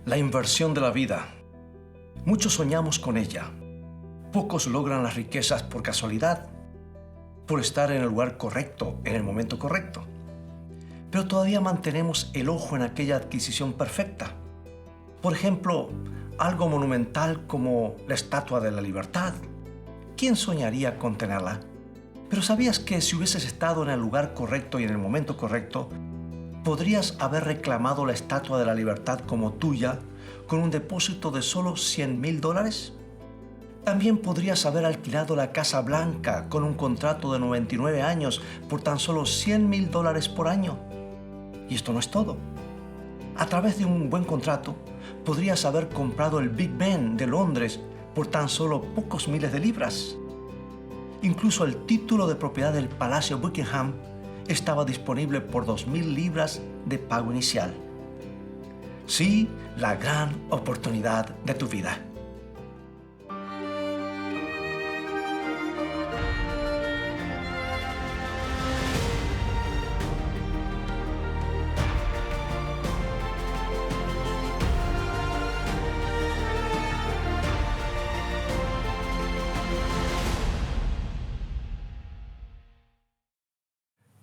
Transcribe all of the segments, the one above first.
La inversión de la vida. Muchos soñamos con ella. Pocos logran las riquezas por casualidad, por estar en el lugar correcto, en el momento correcto. Pero todavía mantenemos el ojo en aquella adquisición perfecta. Por ejemplo, algo monumental como la Estatua de la Libertad. ¿Quién soñaría con tenerla? Pero ¿sabías que si hubieses estado en el lugar correcto y en el momento correcto, podrías haber reclamado la Estatua de la Libertad como tuya con un depósito de solo $100,000? También podrías haber alquilado la Casa Blanca con un contrato de 99 años por tan solo $100,000 por año. Y esto no es todo. A través de un buen contrato, podrías haber comprado el Big Ben de Londres por tan solo pocos miles de libras. Incluso el título de propiedad del Palacio Buckingham estaba disponible por 2,000 libras de pago inicial. Sí, la gran oportunidad de tu vida.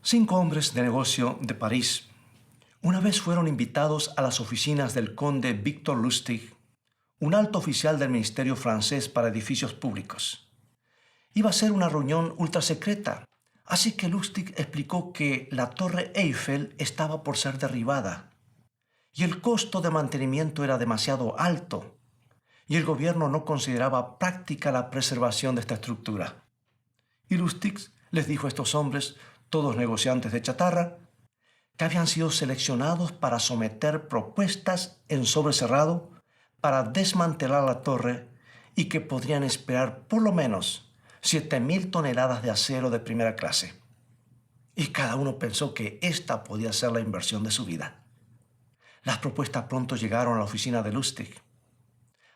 Cinco hombres de negocio de París una vez fueron invitados a las oficinas del conde Victor Lustig, un alto oficial del Ministerio francés para Edificios Públicos. Iba a ser una reunión ultrasecreta, así que Lustig explicó que la Torre Eiffel estaba por ser derribada y el costo de mantenimiento era demasiado alto y el gobierno no consideraba práctica la preservación de esta estructura. Y Lustig les dijo a estos hombres, todos negociantes de chatarra, que habían sido seleccionados para someter propuestas en sobre cerrado para desmantelar la torre y que podrían esperar por lo menos 7,000 toneladas de acero de primera clase. Y cada uno pensó que esta podía ser la inversión de su vida. Las propuestas pronto llegaron a la oficina de Lustig.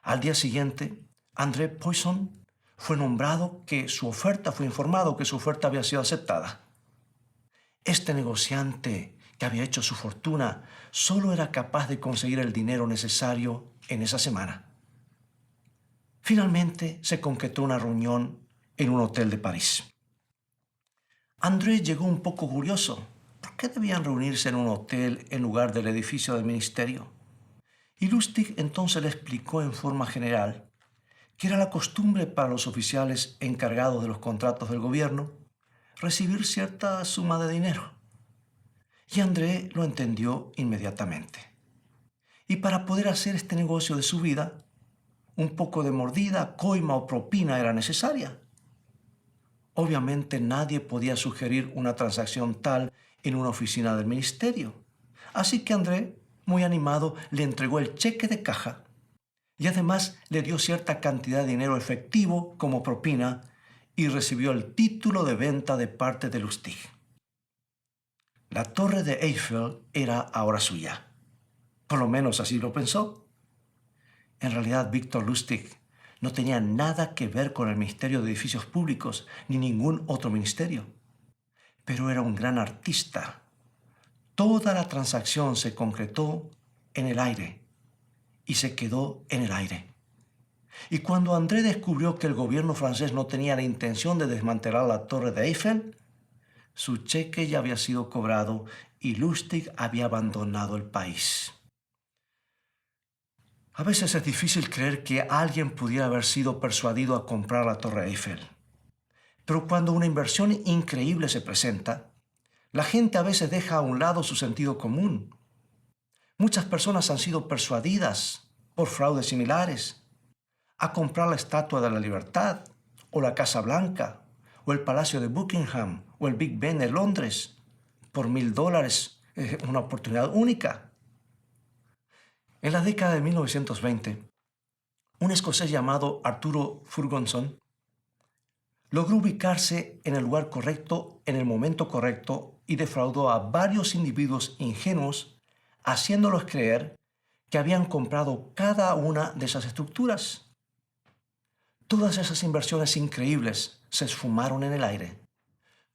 Al día siguiente, André Poisson fue informado que su oferta había sido aceptada. Este negociante que había hecho su fortuna solo era capaz de conseguir el dinero necesario en esa semana. Finalmente se concretó una reunión en un hotel de París. André llegó un poco curioso. ¿Por qué debían reunirse en un hotel en lugar del edificio del ministerio? Y Lustig entonces le explicó en forma general que era la costumbre para los oficiales encargados de los contratos del gobierno recibir cierta suma de dinero. Y André lo entendió inmediatamente. Y para poder hacer este negocio de su vida, un poco de mordida, coima o propina era necesaria. Obviamente nadie podía sugerir una transacción tal en una oficina del ministerio. Así que André, muy animado, le entregó el cheque de caja y además le dio cierta cantidad de dinero efectivo como propina y recibió el título de venta de parte de Lustig. La Torre de Eiffel era ahora suya. Por lo menos así lo pensó. En realidad, Victor Lustig no tenía nada que ver con el Ministerio de Edificios Públicos ni ningún otro ministerio. Pero era un gran artista. Toda la transacción se concretó en el aire y se quedó en el aire. Y cuando André descubrió que el gobierno francés no tenía la intención de desmantelar la Torre de Eiffel, su cheque ya había sido cobrado y Lustig había abandonado el país. A veces es difícil creer que alguien pudiera haber sido persuadido a comprar la Torre Eiffel. Pero cuando una inversión increíble se presenta, la gente a veces deja a un lado su sentido común. Muchas personas han sido persuadidas por fraudes similares a comprar la Estatua de la Libertad, o la Casa Blanca, o el Palacio de Buckingham, o el Big Ben de Londres, por $1,000, una oportunidad única. En la década de 1920, un escocés llamado Arturo Ferguson logró ubicarse en el lugar correcto, en el momento correcto, y defraudó a varios individuos ingenuos, haciéndolos creer que habían comprado cada una de esas estructuras. Todas esas inversiones increíbles se esfumaron en el aire.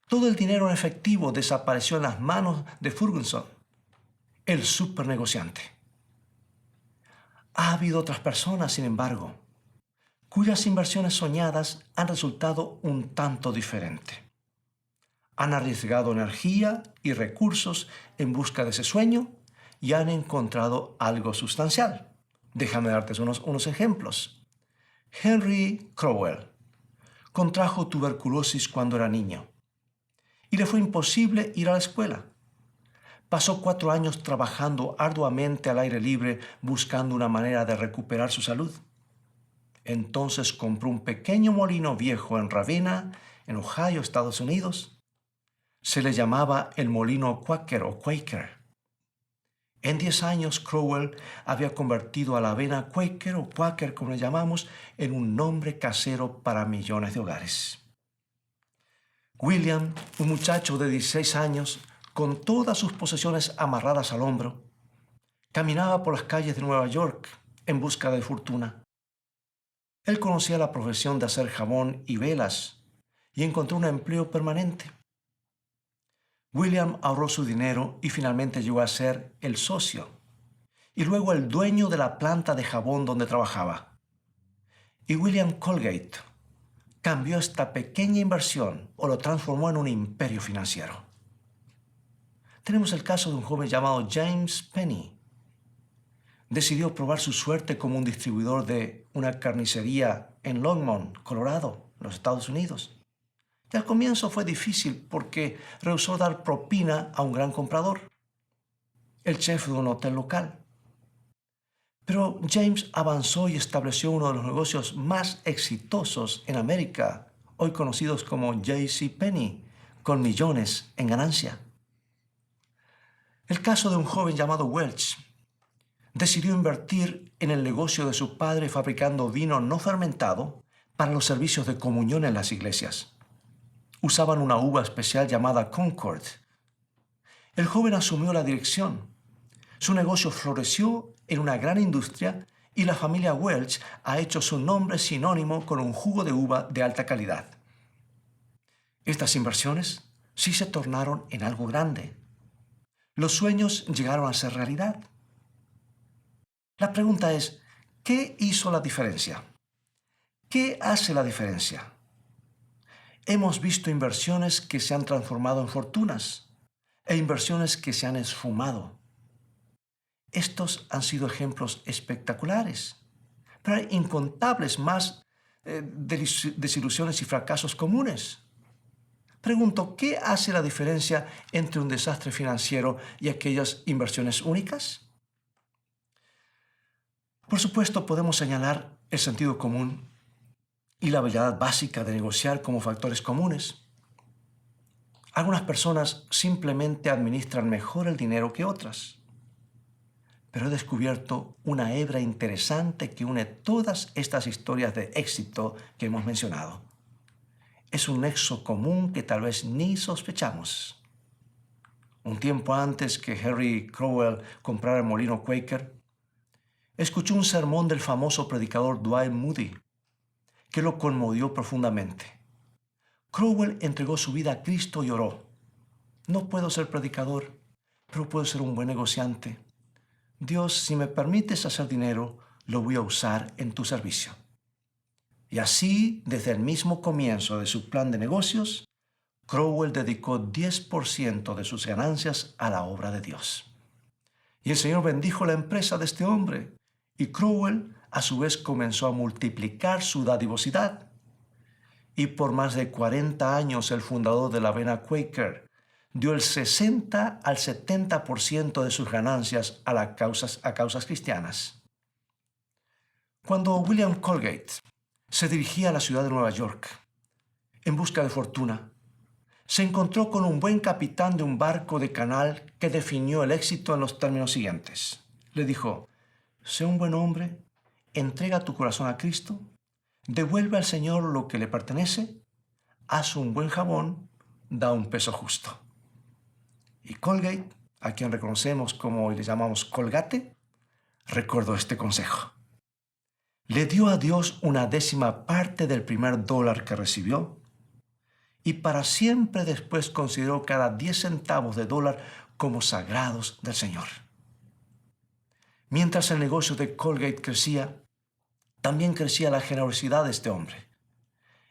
Todo el dinero en efectivo desapareció en las manos de Ferguson, el supernegociante. habido otras personas, sin embargo, cuyas inversiones soñadas han resultado un tanto diferente. Han arriesgado energía y recursos en busca de ese sueño y han encontrado algo sustancial. Déjame darte unos ejemplos. Henry Crowell contrajo tuberculosis cuando era niño y le fue imposible ir a la escuela. Pasó 4 años trabajando arduamente al aire libre buscando una manera de recuperar su salud. Entonces compró un pequeño molino viejo en Ravenna, en Ohio, Estados Unidos. Se le llamaba el molino Quaker o Quaker. En 10 años, Crowell había convertido a la avena Quaker o Quaker, como le llamamos, en un nombre casero para millones de hogares. William, un muchacho de 16 años, con todas sus posesiones amarradas al hombro, caminaba por las calles de Nueva York en busca de fortuna. Él conocía la profesión de hacer jabón y velas y encontró un empleo permanente. William ahorró su dinero y finalmente llegó a ser el socio y luego el dueño de la planta de jabón donde trabajaba. Y William Colgate cambió esta pequeña inversión o lo transformó en un imperio financiero. Tenemos el caso de un joven llamado James Penny. Decidió probar su suerte como un distribuidor de una carnicería en Longmont, Colorado, en los Estados Unidos. Y al comienzo fue difícil porque rehusó dar propina a un gran comprador, el chef de un hotel local. Pero James avanzó y estableció uno de los negocios más exitosos en América, hoy conocidos como JCPenney, con millones en ganancia. El caso de un joven llamado Welch decidió invertir en el negocio de su padre fabricando vino no fermentado para los servicios de comunión en las iglesias. Usaban una uva especial llamada Concord. El joven asumió la dirección. Su negocio floreció en una gran industria y la familia Welch ha hecho su nombre sinónimo con un jugo de uva de alta calidad. Estas inversiones sí se tornaron en algo grande. Los sueños llegaron a ser realidad. La pregunta es, ¿qué hizo la diferencia? ¿Qué hace la diferencia? Hemos visto inversiones que se han transformado en fortunas e inversiones que se han esfumado. Estos han sido ejemplos espectaculares, pero hay incontables más desilusiones y fracasos comunes. Pregunto, ¿qué hace la diferencia entre un desastre financiero y aquellas inversiones únicas? Por supuesto, podemos señalar el sentido común y la habilidad básica de negociar como factores comunes. Algunas personas simplemente administran mejor el dinero que otras. Pero he descubierto una hebra interesante que une todas estas historias de éxito que hemos mencionado. Es un nexo común que tal vez ni sospechamos. Un tiempo antes que Henry Crowell comprara el molino Quaker, escuchó un sermón del famoso predicador Dwight Moody, que lo conmovió profundamente. Crowell entregó su vida a Cristo y oró. No puedo ser predicador, pero puedo ser un buen negociante. Dios, si me permites hacer dinero, lo voy a usar en tu servicio. Y así, desde el mismo comienzo de su plan de negocios, Crowell dedicó 10% de sus ganancias a la obra de Dios. Y el Señor bendijo la empresa de este hombre, y Crowell a su vez comenzó a multiplicar su dadivosidad. Y por más de 40 años el fundador de la avena Quaker dio el 60 al 70% de sus ganancias a causas cristianas. Cuando William Colgate se dirigía a la ciudad de Nueva York en busca de fortuna, se encontró con un buen capitán de un barco de canal que definió el éxito en los términos siguientes. Le dijo, sé un buen hombre, entrega tu corazón a Cristo, devuelve al Señor lo que le pertenece, haz un buen jabón, da un peso justo. Y Colgate, a quien reconocemos como le llamamos Colgate, recordó este consejo. Le dio a Dios una 10ª parte del primer dólar que recibió y para siempre después consideró cada 10 centavos de dólar como sagrados del Señor. Mientras el negocio de Colgate crecía, también crecía la generosidad de este hombre.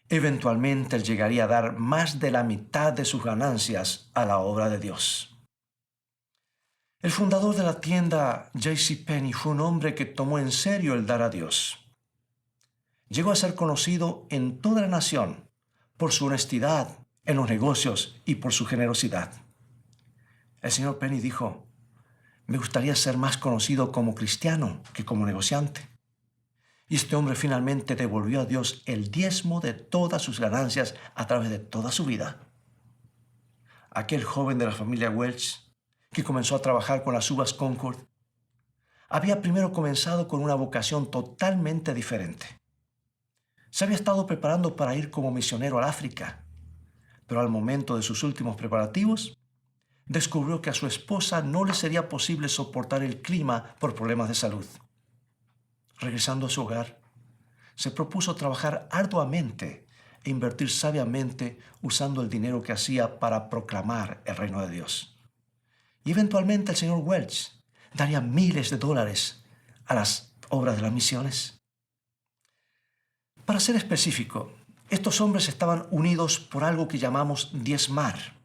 Eventualmente él llegaría a dar más de la mitad de sus ganancias a la obra de Dios. El fundador de la tienda JCPenney fue un hombre que tomó en serio el dar a Dios. Llegó a ser conocido en toda la nación por su honestidad en los negocios y por su generosidad. El señor Penny dijo: me gustaría ser más conocido como cristiano que como negociante. Y este hombre finalmente devolvió a Dios el diezmo de todas sus ganancias a través de toda su vida. Aquel joven de la familia Welch, que comenzó a trabajar con las uvas Concord, había primero comenzado con una vocación totalmente diferente. Se había estado preparando para ir como misionero al África, pero al momento de sus últimos preparativos, descubrió que a su esposa no le sería posible soportar el clima por problemas de salud. Regresando a su hogar, se propuso trabajar arduamente e invertir sabiamente usando el dinero que hacía para proclamar el reino de Dios. Y eventualmente el señor Welch daría miles de dólares a las obras de las misiones. Para ser específico, estos hombres estaban unidos por algo que llamamos diezmar.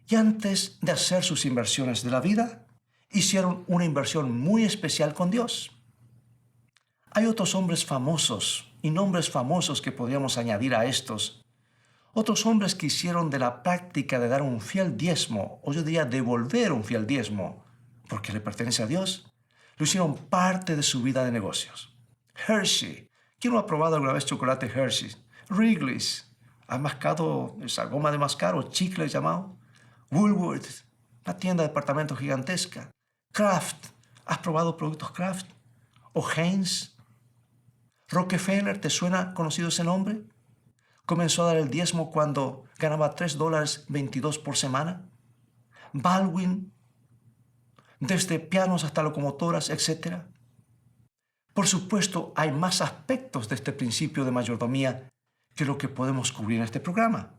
Y antes de hacer sus inversiones de la vida, hicieron una inversión muy especial con Dios. Hay otros hombres famosos y nombres famosos que podríamos añadir a estos. Otros hombres que hicieron de la práctica de dar un fiel diezmo, o yo diría devolver un fiel diezmo, porque le pertenece a Dios, lo hicieron parte de su vida de negocios. Hershey. ¿Quién no ha probado alguna vez chocolate Hershey? Wrigley's. ¿Has mascado esa goma de mascar o chicle llamado? Woolworth, una tienda de departamentos gigantesca. Kraft. ¿Has probado productos Kraft? ¿O Heinz? Rockefeller, ¿te suena conocido ese nombre? Comenzó a dar el diezmo cuando ganaba $3.22 por semana. Baldwin, desde pianos hasta locomotoras, etc. Por supuesto, hay más aspectos de este principio de mayordomía que lo que podemos cubrir en este programa.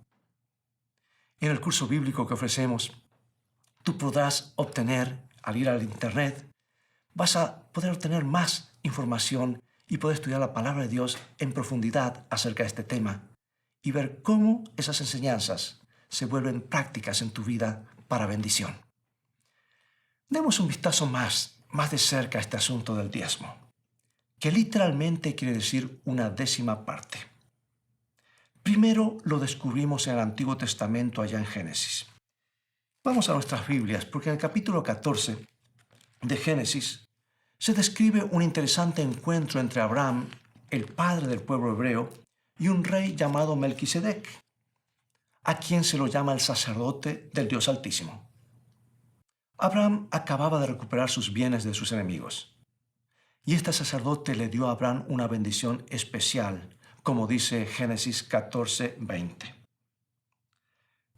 En el curso bíblico que ofrecemos, tú podrás obtener, al ir al internet, vas a poder obtener más información y poder estudiar la palabra de Dios en profundidad acerca de este tema y ver cómo esas enseñanzas se vuelven prácticas en tu vida para bendición. Demos un vistazo más de cerca a este asunto del diezmo, que literalmente quiere decir una décima parte. Primero lo descubrimos en el Antiguo Testamento allá en Génesis. Vamos a nuestras Biblias, porque en el capítulo 14 de Génesis se describe un interesante encuentro entre Abraham, el padre del pueblo hebreo, y un rey llamado Melquisedec, a quien se lo llama el sacerdote del Dios Altísimo. Abraham acababa de recuperar sus bienes de sus enemigos, y este sacerdote le dio a Abraham una bendición especial, como dice Génesis 14:20.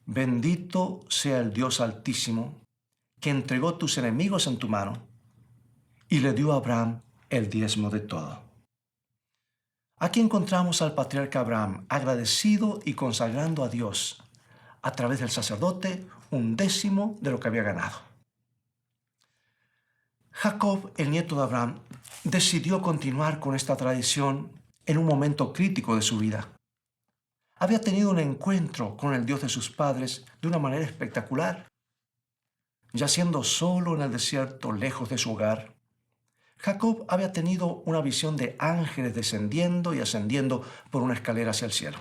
Bendito sea el Dios Altísimo, que entregó tus enemigos en tu mano, y le dio a Abraham el diezmo de todo. Aquí encontramos al patriarca Abraham agradecido y consagrando a Dios, a través del sacerdote, un décimo de lo que había ganado. Jacob, el nieto de Abraham, decidió continuar con esta tradición en un momento crítico de su vida. Había tenido un encuentro con el Dios de sus padres de una manera espectacular. Yaciendo solo en el desierto, lejos de su hogar, Jacob había tenido una visión de ángeles descendiendo y ascendiendo por una escalera hacia el cielo.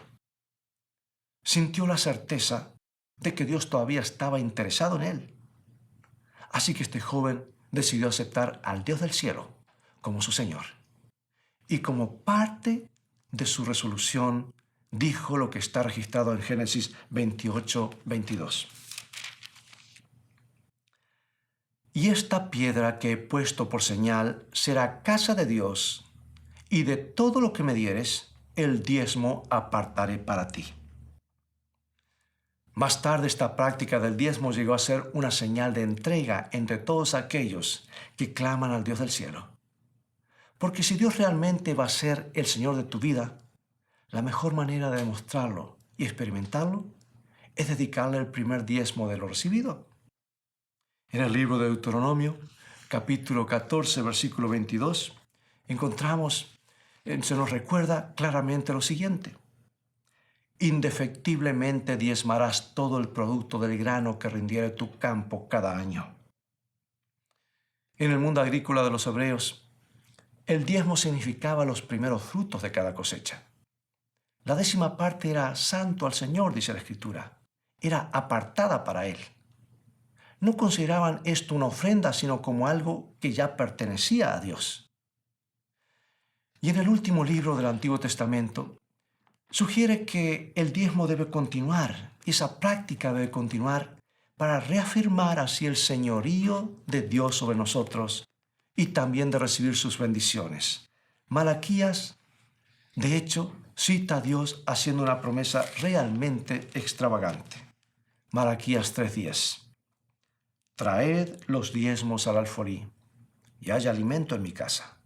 Sintió la certeza de que Dios todavía estaba interesado en él. Así que este joven decidió aceptar al Dios del cielo como su Señor. Y como parte de su resolución, dijo lo que está registrado en Génesis 28:22. Y esta piedra que he puesto por señal será casa de Dios, y de todo lo que me dieres, el diezmo apartaré para ti. Más tarde esta práctica del diezmo llegó a ser una señal de entrega entre todos aquellos que claman al Dios del cielo. Porque si Dios realmente va a ser el Señor de tu vida, la mejor manera de demostrarlo y experimentarlo es dedicarle el primer diezmo de lo recibido. En el libro de Deuteronomio capítulo 14, versículo 22, se nos recuerda claramente lo siguiente: indefectiblemente diezmarás todo el producto del grano que rindiere tu campo cada año. En el mundo agrícola de los hebreos, el diezmo significaba los primeros frutos de cada cosecha. La 10ª parte era santo al Señor, dice la Escritura. Era apartada para Él. No consideraban esto una ofrenda, sino como algo que ya pertenecía a Dios. Y en el último libro del Antiguo Testamento, sugiere que el diezmo debe continuar, y esa práctica debe continuar para reafirmar así el señorío de Dios sobre nosotros y también de recibir sus bendiciones. Malaquías, de hecho, cita a Dios haciendo una promesa realmente extravagante. Malaquías 3:10. Traed los diezmos al alfolí, y haya alimento en mi casa.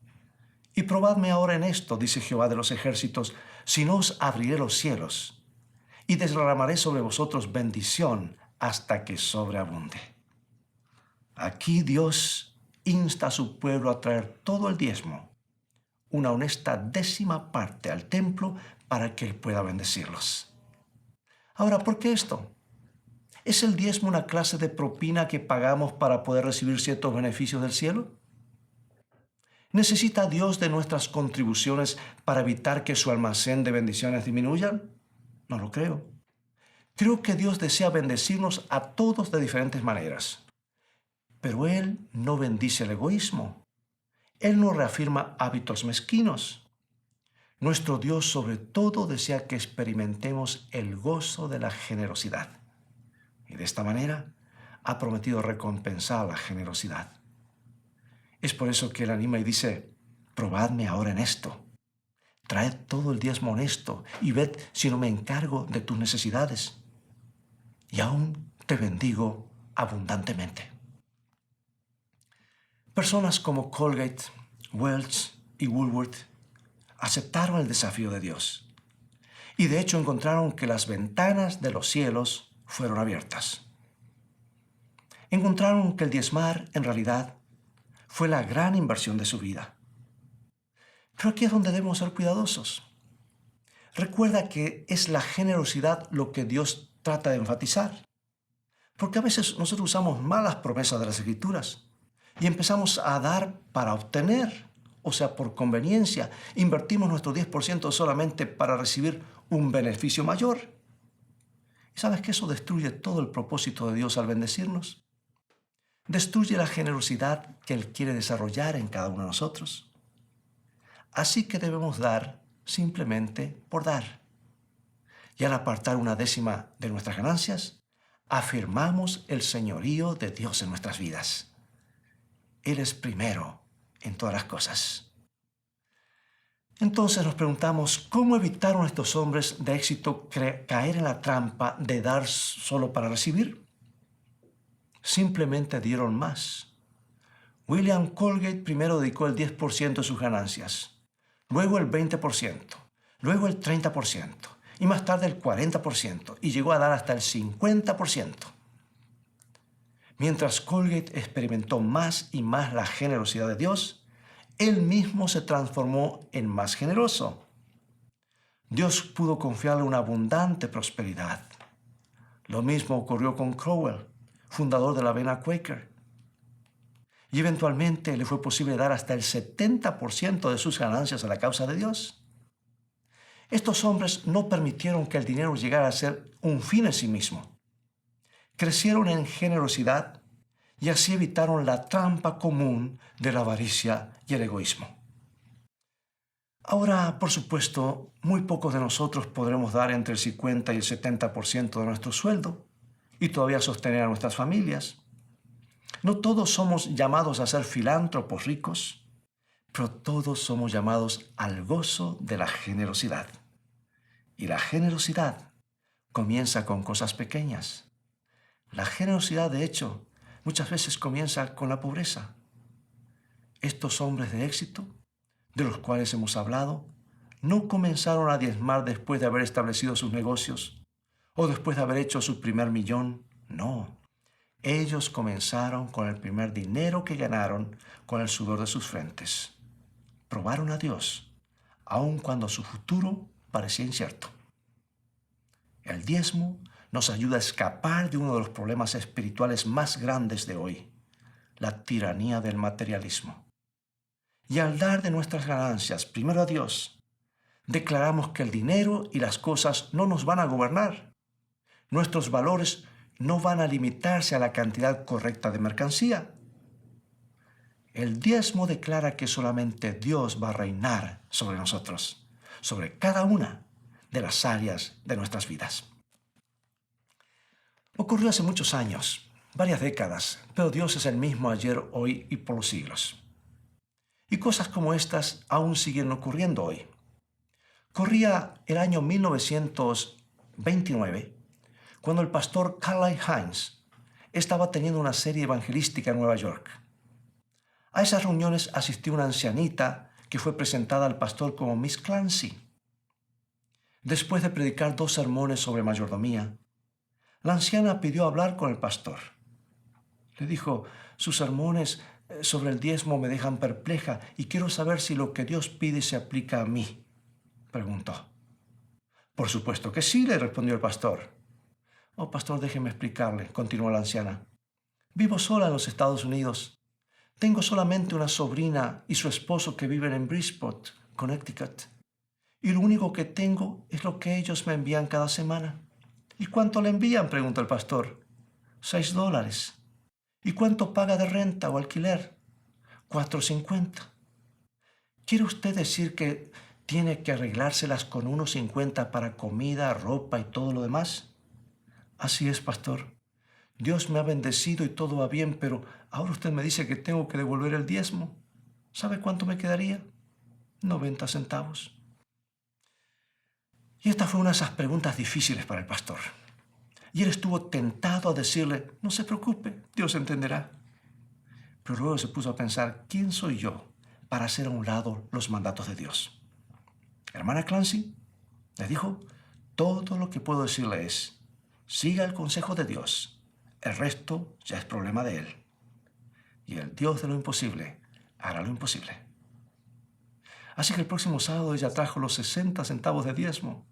Y probadme ahora en esto, dice Jehová de los ejércitos, si no os abriré los cielos, y derramaré sobre vosotros bendición hasta que sobreabunde. Aquí Dios insta a su pueblo a traer todo el diezmo, una honesta 10ª parte al templo para que Él pueda bendecirlos. Ahora, ¿por qué esto? ¿Es el diezmo una clase de propina que pagamos para poder recibir ciertos beneficios del cielo? ¿Necesita Dios de nuestras contribuciones para evitar que su almacén de bendiciones disminuya? No lo creo. Creo que Dios desea bendecirnos a todos de diferentes maneras. Pero Él no bendice el egoísmo. Él no reafirma hábitos mezquinos. Nuestro Dios sobre todo desea que experimentemos el gozo de la generosidad. Y de esta manera ha prometido recompensar la generosidad. Es por eso que Él anima y dice: probadme ahora en esto. Traed todo el diezmo honesto y ved si no me encargo de tus necesidades. Y aún te bendigo abundantemente. Personas como Colgate, Welch y Woolworth aceptaron el desafío de Dios. Y de hecho encontraron que las ventanas de los cielos fueron abiertas. Encontraron que el diezmar, en realidad, fue la gran inversión de su vida. Pero aquí es donde debemos ser cuidadosos. Recuerda que es la generosidad lo que Dios trata de enfatizar. Porque a veces nosotros usamos malas promesas de las Escrituras y empezamos a dar para obtener, o sea, por conveniencia. Invertimos nuestro 10% solamente para recibir un beneficio mayor. ¿Y sabes que eso destruye todo el propósito de Dios al bendecirnos? Destruye la generosidad que Él quiere desarrollar en cada uno de nosotros. Así que debemos dar simplemente por dar. Y al apartar una 10ª de nuestras ganancias, afirmamos el señorío de Dios en nuestras vidas. Él es primero en todas las cosas. Entonces nos preguntamos, ¿cómo evitaron estos hombres de éxito caer en la trampa de dar solo para recibir? Simplemente dieron más. William Colgate primero dedicó el 10% de sus ganancias, luego el 20%, luego el 30% y más tarde el 40% y llegó a dar hasta el 50%. Mientras Colgate experimentó más y más la generosidad de Dios, él mismo se transformó en más generoso. Dios pudo confiarle una abundante prosperidad. Lo mismo ocurrió con Crowell, fundador de la avena Quaker. Y eventualmente le fue posible dar hasta el 70% de sus ganancias a la causa de Dios. Estos hombres no permitieron que el dinero llegara a ser un fin en sí mismo. Crecieron en generosidad y así evitaron la trampa común de la avaricia y el egoísmo. Ahora, por supuesto, muy pocos de nosotros podremos dar entre el 50 y el 70% de nuestro sueldo y todavía sostener a nuestras familias. No todos somos llamados a ser filántropos ricos, pero todos somos llamados al gozo de la generosidad. Y la generosidad comienza con cosas pequeñas. La generosidad, de hecho, muchas veces comienza con la pobreza. Estos hombres de éxito, de los cuales hemos hablado, no comenzaron a diezmar después de haber establecido sus negocios o después de haber hecho su primer millón. No. Ellos comenzaron con el primer dinero que ganaron con el sudor de sus frentes. Probaron a Dios, aun cuando su futuro parecía incierto. El diezmo nos ayuda a escapar de uno de los problemas espirituales más grandes de hoy, la tiranía del materialismo. Y al dar de nuestras ganancias primero a Dios, declaramos que el dinero y las cosas no nos van a gobernar. Nuestros valores no van a limitarse a la cantidad correcta de mercancía. El diezmo declara que solamente Dios va a reinar sobre nosotros, sobre cada una de las áreas de nuestras vidas. Ocurrió hace muchos años, varias décadas, pero Dios es el mismo ayer, hoy y por los siglos. Y cosas como estas aún siguen ocurriendo hoy. Corría el año 1929, cuando el pastor Carl Hines estaba teniendo una serie evangelística en Nueva York. A esas reuniones asistió una ancianita que fue presentada al pastor como Miss Clancy. Después de predicar 2 sermones sobre mayordomía, la anciana pidió hablar con el pastor. Le dijo: sus sermones sobre el diezmo me dejan perpleja y quiero saber si lo que Dios pide se aplica a mí, preguntó. Por supuesto que sí, le respondió el pastor. Oh, pastor, déjeme explicarle, continuó la anciana. Vivo sola en los Estados Unidos. Tengo solamente una sobrina y su esposo que viven en Bridgeport, Connecticut. Y lo único que tengo es lo que ellos me envían cada semana. ¿Y cuánto le envían?, preguntó el pastor. $6. ¿Y cuánto paga de renta o alquiler? $4.50. ¿Quiere usted decir que tiene que arreglárselas con unos 50 para comida, ropa y todo lo demás? Así es, pastor. Dios me ha bendecido y todo va bien, pero ahora usted me dice que tengo que devolver el diezmo. ¿Sabe cuánto me quedaría? 90 centavos. Y esta fue una de esas preguntas difíciles para el pastor. Y él estuvo tentado a decirle: no se preocupe, Dios entenderá. Pero luego se puso a pensar: ¿quién soy yo para hacer a un lado los mandatos de Dios? Hermana Clancy le dijo: todo lo que puedo decirle es: siga el consejo de Dios. El resto ya es problema de Él. Y el Dios de lo imposible hará lo imposible. Así que el próximo sábado ella trajo los 60 centavos de diezmo.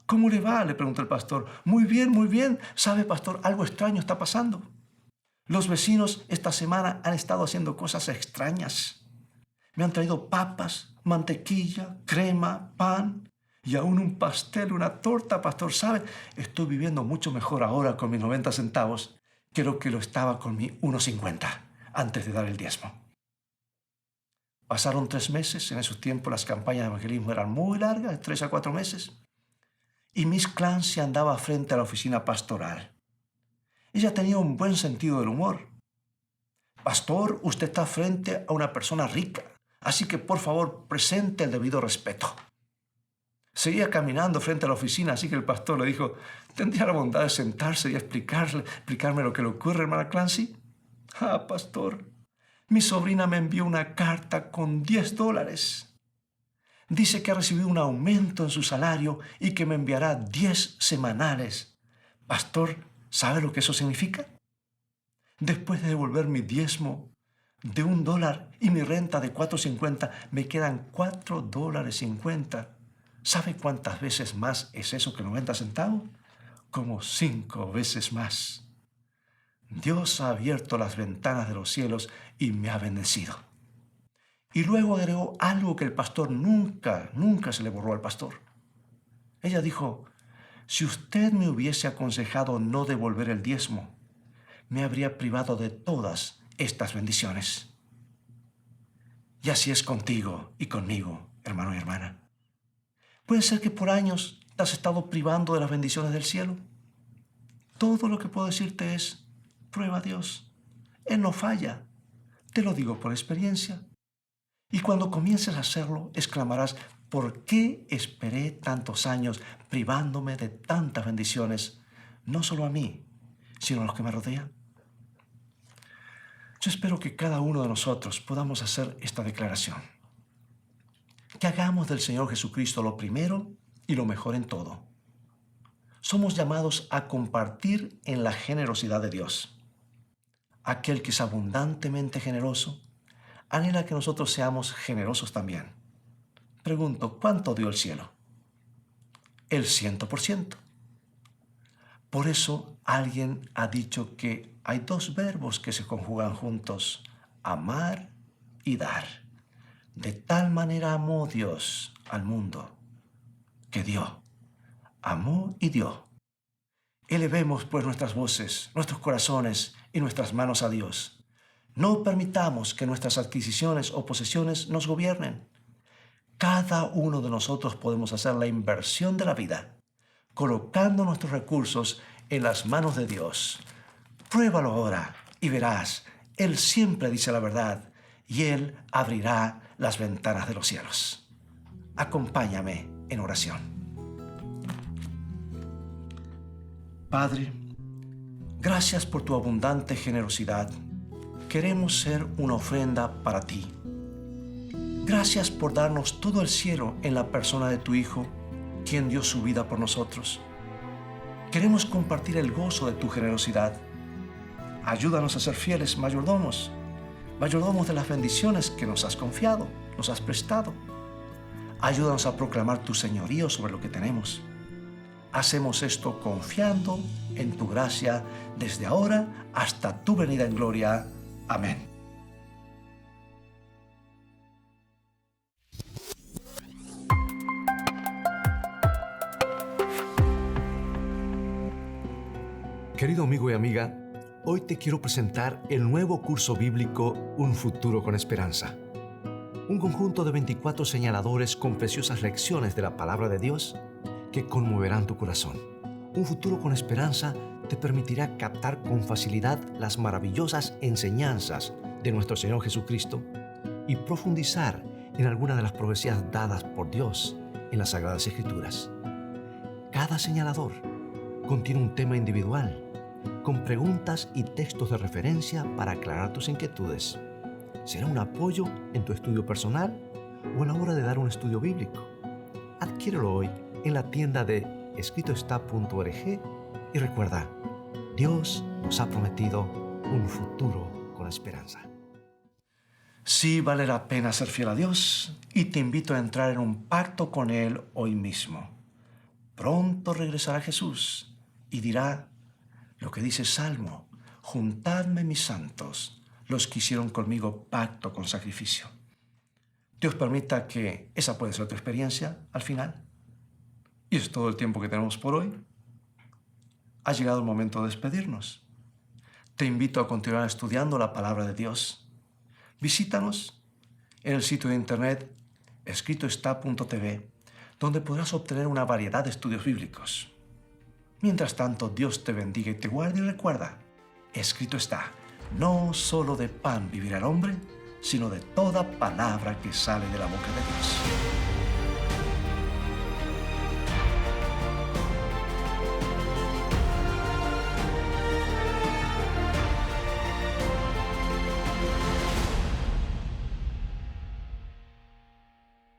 ¿Cómo le va?, le preguntó el pastor. Muy bien, muy bien. ¿Sabe, pastor? Algo extraño está pasando. Los vecinos esta semana han estado haciendo cosas extrañas. Me han traído papas, mantequilla, crema, pan y aún un pastel, una torta, pastor. ¿Sabe? Estoy viviendo mucho mejor ahora con mis 90 centavos que lo estaba con mi 1.50 antes de dar el diezmo. Pasaron 3 meses. En esos tiempos las campañas de evangelismo eran muy largas, 3 a 4 meses. Y Miss Clancy andaba frente a la oficina pastoral. Ella tenía un buen sentido del humor. Pastor, usted está frente a una persona rica, así que por favor presente el debido respeto. Seguía caminando frente a la oficina, así que el pastor le dijo: ¿tendría la bondad de sentarse y explicarme lo que le ocurre, hermana Clancy? Ah, pastor, mi sobrina me envió una carta con $10. Dice que ha recibido un aumento en su salario y que me enviará 10 semanales. Pastor, ¿sabe lo que eso significa? Después de devolver mi diezmo de $1 y mi renta de $4.50, me quedan $4.50. ¿Sabe cuántas veces más es eso que 90 centavos? Como 5 veces más. Dios ha abierto las ventanas de los cielos y me ha bendecido. Y luego agregó algo que el pastor nunca se le borró al pastor. Ella dijo: si usted me hubiese aconsejado no devolver el diezmo, me habría privado de todas estas bendiciones. Y así es contigo y conmigo, hermano y hermana. Puede ser que por años te has estado privando de las bendiciones del cielo. Todo lo que puedo decirte es: prueba a Dios. Él no falla. Te lo digo por experiencia. Y cuando comiences a hacerlo, exclamarás: ¿por qué esperé tantos años privándome de tantas bendiciones, no solo a mí, sino a los que me rodean? Yo espero que cada uno de nosotros podamos hacer esta declaración. Que hagamos del Señor Jesucristo lo primero y lo mejor en todo. Somos llamados a compartir en la generosidad de Dios. Aquel que es abundantemente generoso anhela que nosotros seamos generosos también. Pregunto, ¿cuánto dio el cielo? El 100%. Por eso alguien ha dicho que hay dos verbos que se conjugan juntos: amar y dar. De tal manera amó Dios al mundo que dio, amó y dio. Elevemos pues nuestras voces, nuestros corazones y nuestras manos a Dios. No permitamos que nuestras adquisiciones o posesiones nos gobiernen. Cada uno de nosotros podemos hacer la inversión de la vida, colocando nuestros recursos en las manos de Dios. Pruébalo ahora y verás, Él siempre dice la verdad y Él abrirá las ventanas de los cielos. Acompáñame en oración. Padre, gracias por tu abundante generosidad. Queremos ser una ofrenda para ti. Gracias por darnos todo el cielo en la persona de tu Hijo, quien dio su vida por nosotros. Queremos compartir el gozo de tu generosidad. Ayúdanos a ser fieles mayordomos de las bendiciones que nos has confiado, nos has prestado. Ayúdanos a proclamar tu señorío sobre lo que tenemos. Hacemos esto confiando en tu gracia desde ahora hasta tu venida en gloria. Amén. Querido amigo y amiga, hoy te quiero presentar el nuevo curso bíblico Un futuro con esperanza. Un conjunto de 24 señaladores con preciosas lecciones de la palabra de Dios que conmoverán tu corazón. Un futuro con esperanza te permitirá captar con facilidad las maravillosas enseñanzas de nuestro Señor Jesucristo y profundizar en alguna de las profecías dadas por Dios en las Sagradas Escrituras. Cada señalador contiene un tema individual, con preguntas y textos de referencia para aclarar tus inquietudes. Será un apoyo en tu estudio personal o a la hora de dar un estudio bíblico. Adquiérelo hoy en la tienda de escritoestá.org y recuerda, Dios nos ha prometido un futuro con esperanza. Sí vale la pena ser fiel a Dios y te invito a entrar en un pacto con Él hoy mismo. Pronto regresará Jesús y dirá lo que dice Salmo: juntadme mis santos, los que hicieron conmigo pacto con sacrificio. Dios permita que esa pueda ser tu experiencia al final. Y es todo el tiempo que tenemos por hoy. Ha llegado el momento de despedirnos. Te invito a continuar estudiando la palabra de Dios. Visítanos en el sitio de internet escritoestá.tv, donde podrás obtener una variedad de estudios bíblicos. Mientras tanto, Dios te bendiga y te guarde, y recuerda, escrito está, no solo de pan vivirá el hombre, sino de toda palabra que sale de la boca de Dios.